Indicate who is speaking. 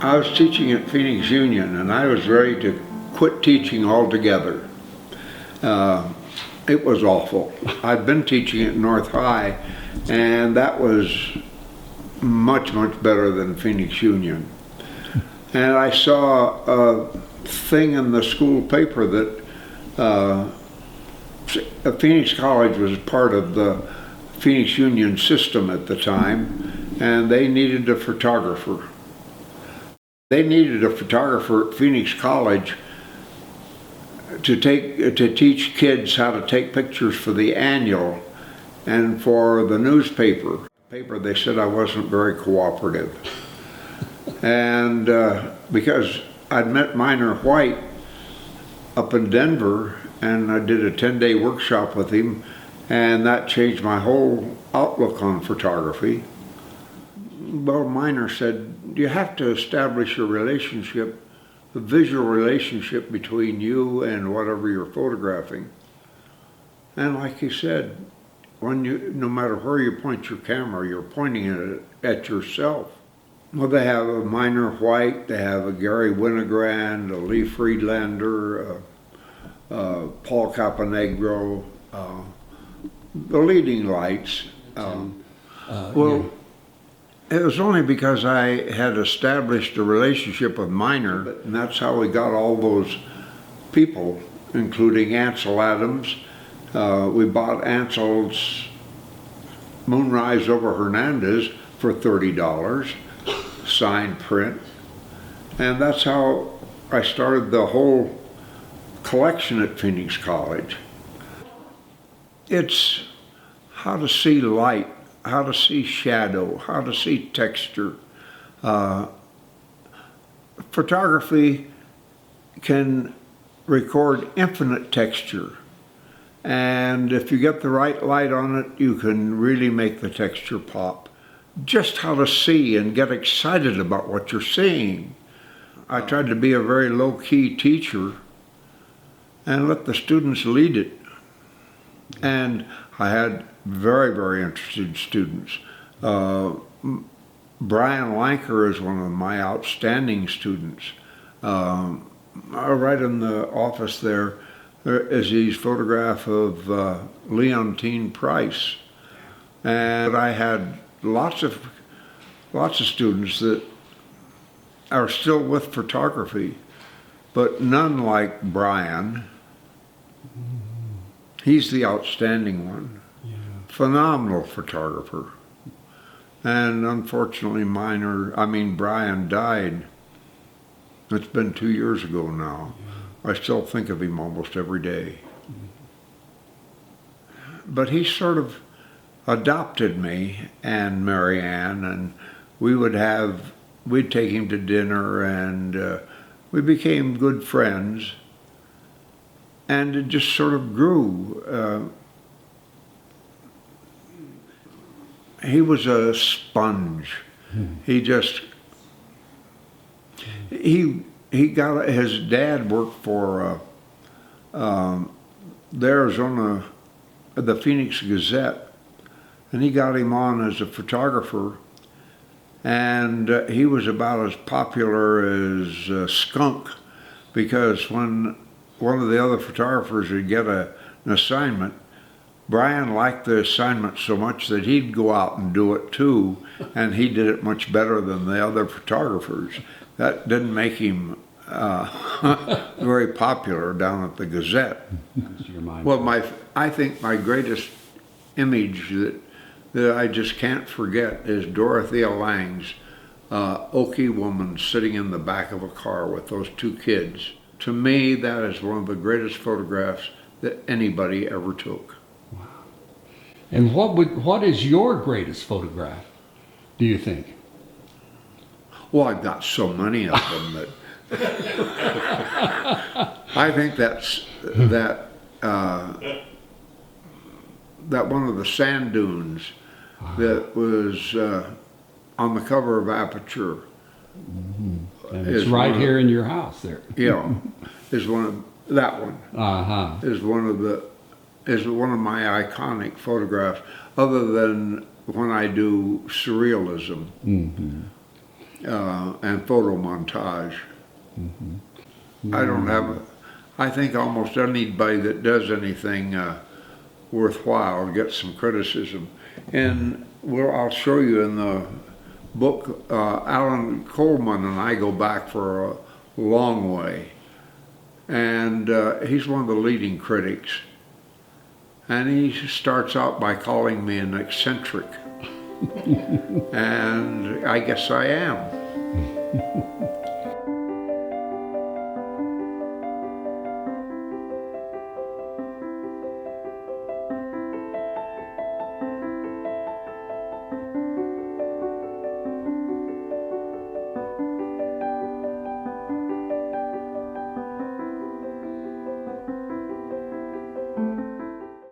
Speaker 1: I was teaching at Phoenix Union, and I was ready to quit teaching altogether. It was awful. I'd been teaching at North High, and that was much, much better than Phoenix Union. And I saw a thing in the school paper that Phoenix College was part of the Phoenix Union system at the time, and they needed a photographer. They needed a photographer at Phoenix College to teach kids how to take pictures for the annual and for the newspaper. They said I wasn't very cooperative. And because I'd met Minor White up in Denver, and I did a 10-day workshop with him, and that changed my whole outlook on photography. Well, Minor said, you have to establish a relationship, a visual relationship between you and whatever you're photographing. And like he said, no matter where you point your camera, you're pointing it at yourself. Well, they have a Minor White, they have a Gary Winogrand, a Lee Friedlander, Paul Caponegro, the leading lights. It was only because I had established a relationship with Minor, and that's how we got all those people, including Ansel Adams. We bought Ansel's Moonrise over Hernandez for $30, signed print, and that's how I started the whole collection at Phoenix College. It's how to see light, how to see shadow, how to see texture. Photography can record infinite texture, and if you get the right light on it, you can really make the texture pop. Just how to see and get excited about what you're seeing. I tried to be a very low-key teacher and let the students lead it. And I had very, very interested students. Brian Lanker is one of my outstanding students. Right in the office there is his photograph of Leontine Price. And I had lots of students that are still with photography, but none like Brian. He's the outstanding one. Yeah. Phenomenal photographer. And unfortunately Brian died. It's been 2 years ago now. Yeah. I still think of him almost every day. But he sort of adopted me and Marianne, and we'd take him to dinner, and we became good friends. And it just sort of grew. He was a sponge. He got, his dad worked for the Phoenix Gazette, and he got him on as a photographer, and he was about as popular as Skunk, because when one of the other photographers would get an assignment, Brian liked the assignment so much that he'd go out and do it too, and he did it much better than the other photographers. That didn't make him very popular down at the Gazette. Well, I think my greatest image that I just can't forget is Dorothea Lange's Okie woman sitting in the back of a car with those two kids. To me, that is one of the greatest photographs that anybody ever took.
Speaker 2: Wow. And what is your greatest photograph, do you think?
Speaker 1: Well, I've got so many of them that I think that one of the sand dunes that was on the cover of Aperture.
Speaker 2: Mm-hmm. And it's right here in your house there.
Speaker 1: Yeah, is one of that one. Is one of my iconic photographs, other than when I do surrealism.
Speaker 2: Mm-hmm.
Speaker 1: and photo montage. I don't have, I think almost anybody that does anything worthwhile gets some criticism. And I'll show you in the book, Alan Coleman and I go back for a long way. And he's one of the leading critics. And he starts out by calling me an eccentric. And I guess I am.